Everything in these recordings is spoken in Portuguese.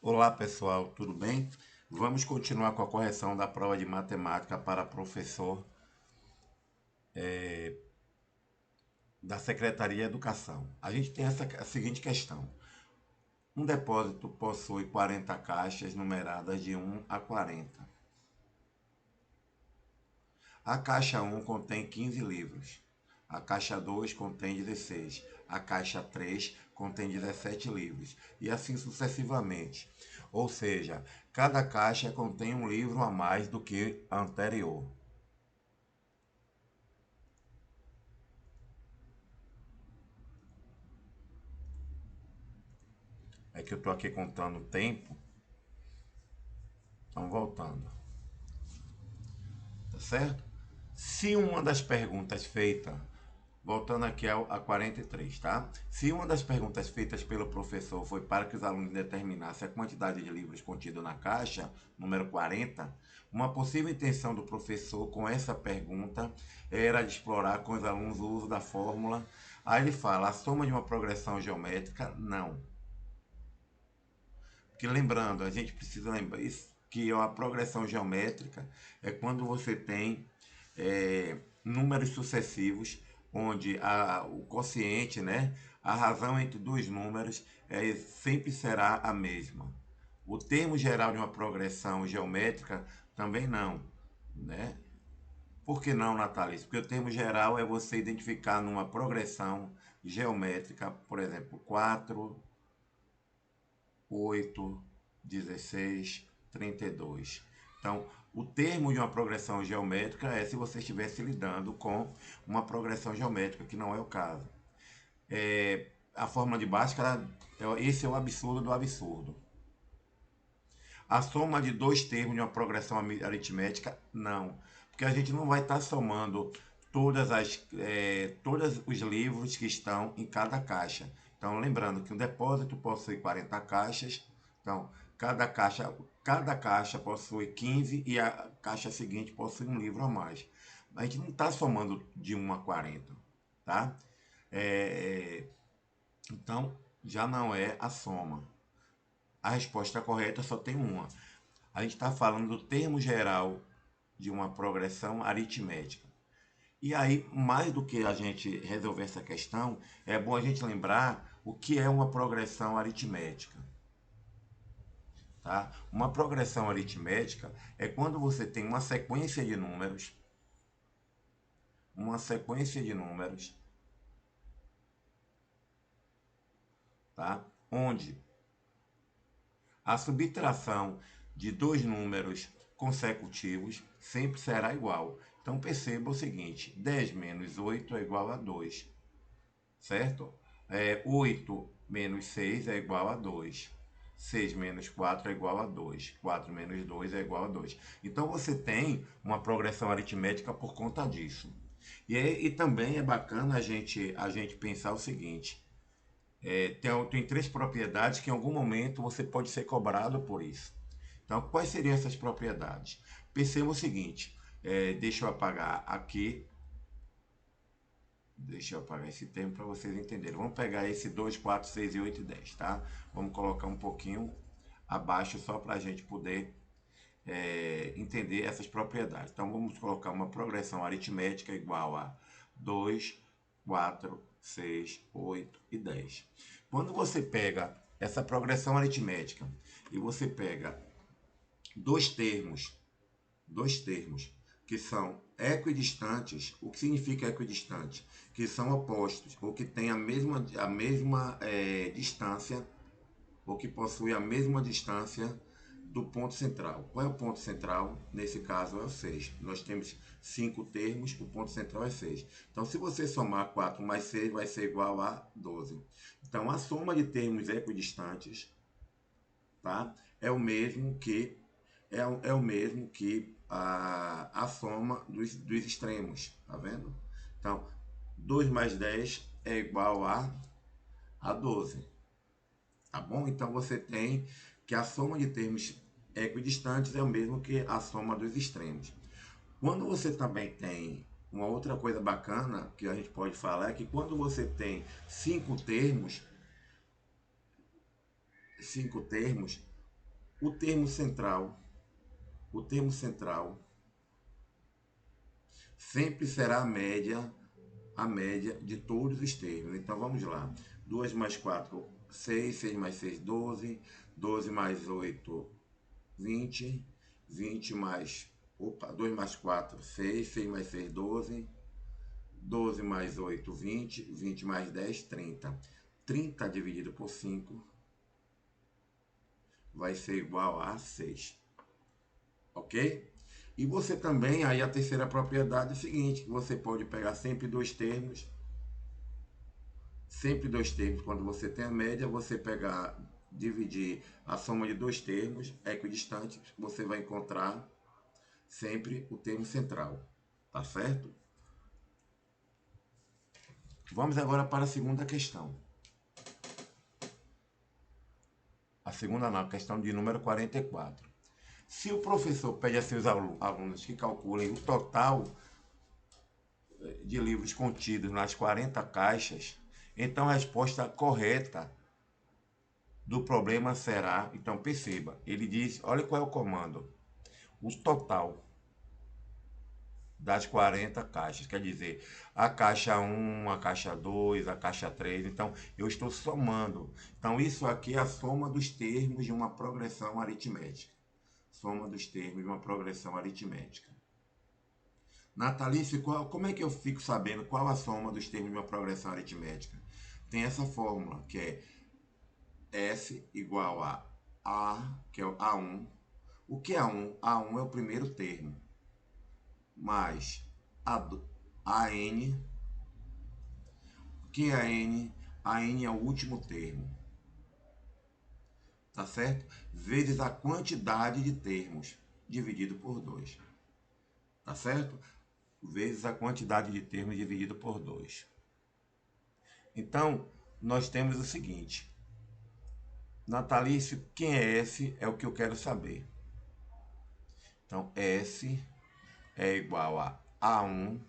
Olá pessoal, tudo bem? Vamos continuar com a correção da prova de matemática para professor da Secretaria de Educação. A gente tem a seguinte questão: um depósito possui 40 caixas numeradas de 1 a 40. A caixa 1 contém 15 livros. A caixa 2 contém 16. A caixa 3 contém 17 livros. E assim sucessivamente. Ou seja, cada caixa contém um livro a mais do que a anterior. É que eu estou aqui contando o tempo. Então, voltando. Tá certo? Se uma das perguntas feitas, voltando aqui a 43, tá? Se uma das perguntas feitas pelo professor foi para que os alunos determinassem a quantidade de livros contido na caixa, número 40, uma possível intenção do professor com essa pergunta era de explorar com os alunos o uso da fórmula. Aí ele fala, a soma de uma progressão geométrica? Não. Porque lembrando, a gente precisa lembrar isso, que a progressão geométrica é quando você tem números sucessivos, onde o quociente, né, a razão entre dois números sempre será a mesma. O termo geral de uma progressão geométrica também não, né? Por que não, Natalice? Porque o termo geral é você identificar numa progressão geométrica, por exemplo, 4, 8, 16, 32. Então, o termo de uma progressão geométrica é se você estivesse lidando com uma progressão geométrica, que não é o caso. A fórmula de Bhaskara, esse é o absurdo do absurdo. A soma de dois termos de uma progressão aritmética, não. Porque a gente não vai estar somando todos os livros que estão em cada caixa. Então, lembrando que um depósito possui 40 caixas. Então, cada caixa possui 15 e a caixa seguinte possui um livro a mais. A gente não está somando de 1 a 40, tá? É, então, já não é a soma. A resposta correta só tem uma. A gente está falando do termo geral de uma progressão aritmética. E aí, mais do que a gente resolver essa questão, é bom a gente lembrar o que é uma progressão aritmética. Tá? Uma progressão aritmética é quando você tem uma sequência de números, tá? Onde a subtração de dois números consecutivos sempre será igual. Então perceba o seguinte: 10 menos 8 é igual a 2, certo? 8 menos 6 é igual a 2. 6 menos 4 é igual a 2. 4 menos 2 é igual a 2. Então você tem uma progressão aritmética por conta disso. E também é bacana a gente pensar o seguinte: tem três propriedades que em algum momento você pode ser cobrado por isso. Então, quais seriam essas propriedades? Perceba o seguinte, deixa eu apagar aqui, deixa eu apagar esse termo para vocês entenderem. Vamos pegar esse 2, 4, 6 e 8 e 10, tá? Vamos colocar um pouquinho abaixo só para a gente poder entender essas propriedades. Então, vamos colocar uma progressão aritmética igual a 2, 4, 6, 8 e 10. Quando você pega essa progressão aritmética e você pega dois termos que são equidistantes, o que significa equidistante? Que são opostos, ou que têm a mesma distância, ou que possuem a mesma distância do ponto central. Qual é o ponto central? Nesse caso é o 6. Nós temos 5 termos, o ponto central é 6. Então, se você somar 4 mais 6, vai ser igual a 12. Então, a soma de termos equidistantes, tá? É o mesmo que a soma dos extremos, tá vendo? Então, 2 mais 10 é igual a 12, tá bom? Então, você tem que a soma de termos equidistantes é o mesmo que a soma dos extremos. Quando você também tem uma outra coisa bacana que a gente pode falar é que quando você tem cinco termos, o termo central, sempre será a média de todos os termos. Então vamos lá. 2 mais 4, 6, 6 mais 6, 12, 12 mais 8, 20, 20 mais, 2 mais 4, 6, 6 mais 6, 12, 12 mais 8, 20, 20 mais 10, 30. 30 dividido por 5 vai ser igual a 6. Ok? E você também, aí a terceira propriedade é o seguinte, que você pode pegar sempre dois termos, quando você tem a média, você pegar, dividir a soma de dois termos equidistantes, você vai encontrar sempre o termo central, tá certo? Vamos agora para a segunda questão. A segunda não, a questão de número 44. Se o professor pede a seus alunos que calculem o total de livros contidos nas 40 caixas, então a resposta correta do problema será, então perceba, ele diz, olha qual é o comando, o total das 40 caixas, quer dizer, a caixa 1, a caixa 2, a caixa 3, então eu estou somando. Então isso aqui é a soma dos termos de uma progressão aritmética. Soma dos termos de uma progressão aritmética. Natalício, como é que eu fico sabendo qual a soma dos termos de uma progressão aritmética? Tem essa fórmula, que é S igual a, que é o A1. O que é A1? A1 é o primeiro termo, mais AN. O que é AN? AN é o último termo, tá certo? Vezes a quantidade de termos, dividido por 2, tá certo? Vezes a quantidade de termos dividido por 2. Então, nós temos o seguinte. Natalício, quem é S é o que eu quero saber. Então, S é igual a A1.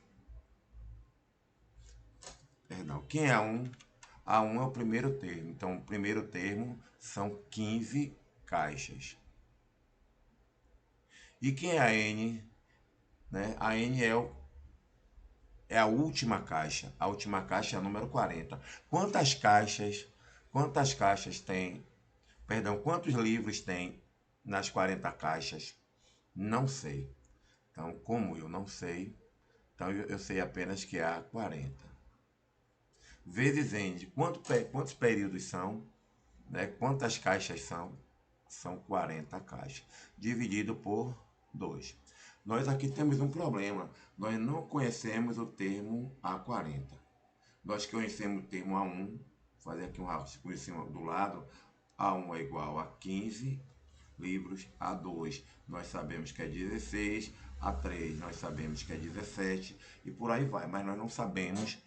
Perdão, quem é A1? A1 é o primeiro termo. Então, o primeiro termo são 15 caixas. E quem é a N? Né? A N é a última caixa. A última caixa é a número 40. Quantas caixas tem? Perdão, quantos livros tem nas 40 caixas? Não sei. Então, como eu não sei, então eu sei apenas que há 40. Vezes N, quantos períodos são? Né? Quantas caixas são? São 40 caixas. Dividido por 2. Nós aqui temos um problema. Nós não conhecemos o termo A40. Nós conhecemos o termo A1. Vou fazer aqui um rabisco em cima do lado. A1 é igual a 15 livros. A2 nós sabemos que é 16. A3 nós sabemos que é 17. E por aí vai. Mas nós não sabemos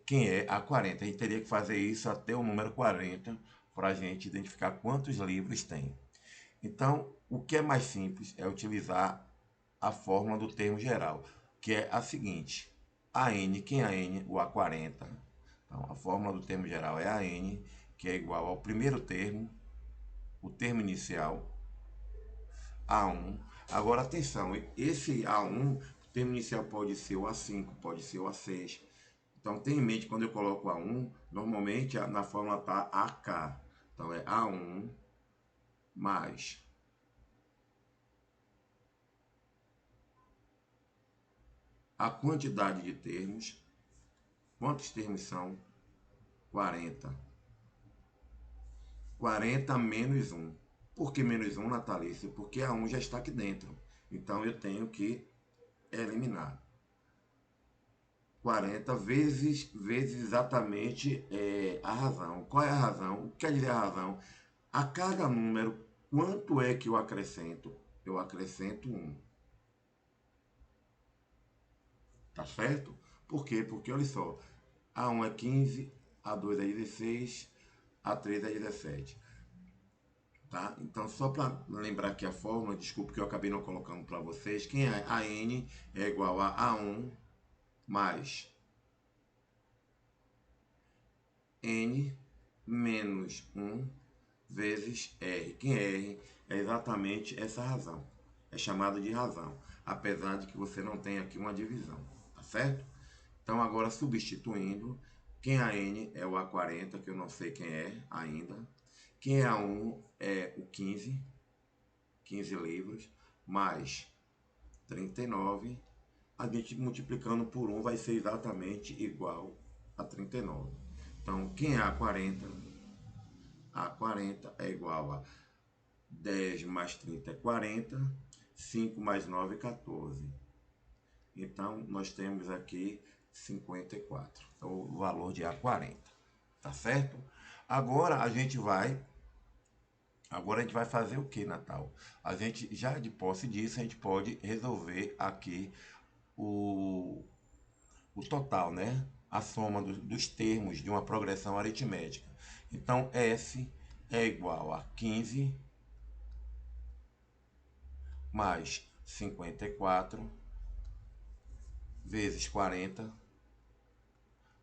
quem é A40. A gente teria que fazer isso até o número 40 para a gente identificar quantos livros tem. Então, o que é mais simples é utilizar a fórmula do termo geral, que é a seguinte. AN, quem é AN? O A40. Então, a fórmula do termo geral é AN, que é igual ao primeiro termo, o termo inicial, A1. Agora, atenção, esse A1, o termo inicial pode ser o A5, pode ser o A6. Então, tenha em mente, quando eu coloco A1, normalmente na fórmula está AK. Então, é A1 mais a quantidade de termos. Quantos termos são? 40. 40 menos 1. Por que menos 1, Natalício? Porque A1 já está aqui dentro. Então, eu tenho que eliminar. 40 vezes exatamente a razão. Qual é a razão? O que quer dizer a razão? A cada número, quanto é que eu acrescento? Eu acrescento 1. Tá certo? Por quê? Porque, olha só, A1 é 15, A2 é 16, A3 é 17. Tá? Então, só para lembrar aqui a fórmula, desculpe que eu acabei não colocando para vocês, quem é AN é igual a A1 mais N menos 1 vezes R. Quem é R? É exatamente essa razão. É chamada de razão, apesar de que você não tem aqui uma divisão, tá certo? Então, agora substituindo, quem é a N é o A40, que eu não sei quem é ainda. Quem é a 1 é o 15 livros, mais 39. A gente multiplicando por 1 vai ser exatamente igual a 39. Então, quem é a 40? A 40 é igual a 10 mais 30 é 40, 5 mais 9 é 14. Então, nós temos aqui 54, o valor de A40, tá certo? Agora a gente vai fazer o que, Natal? A gente, já de posse disso, a gente pode resolver aqui o, o total, né? A soma dos termos de uma progressão aritmética. Então, S é igual a 15 mais 54 vezes 40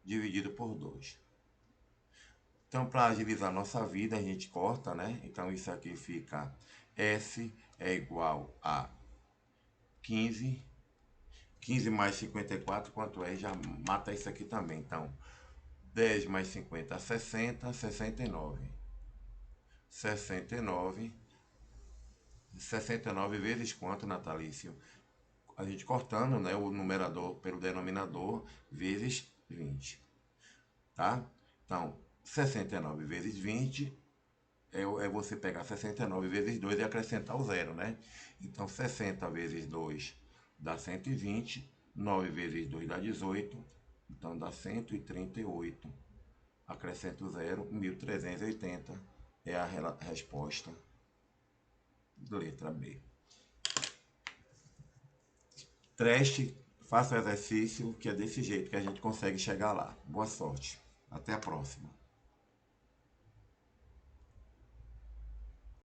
dividido por 2. Então, para agilizar nossa vida, a gente corta, né? Então, isso aqui fica S é igual a 15. 15 mais 54, quanto é? Já mata isso aqui também. Então, 10 mais 50, 60, 69. 69. 69 vezes quanto, Natalício? A gente cortando, né, o numerador pelo denominador, vezes 20. Tá? Então, 69 vezes 20 é você pegar 69 vezes 2 e acrescentar o zero, né? Então, 60 vezes 2 dá 120, 9 vezes 2 dá 18, então dá 138. Acrescenta o zero, 1380 é a resposta, letra B. Teste, faça o exercício, que é desse jeito que a gente consegue chegar lá. Boa sorte. Até a próxima.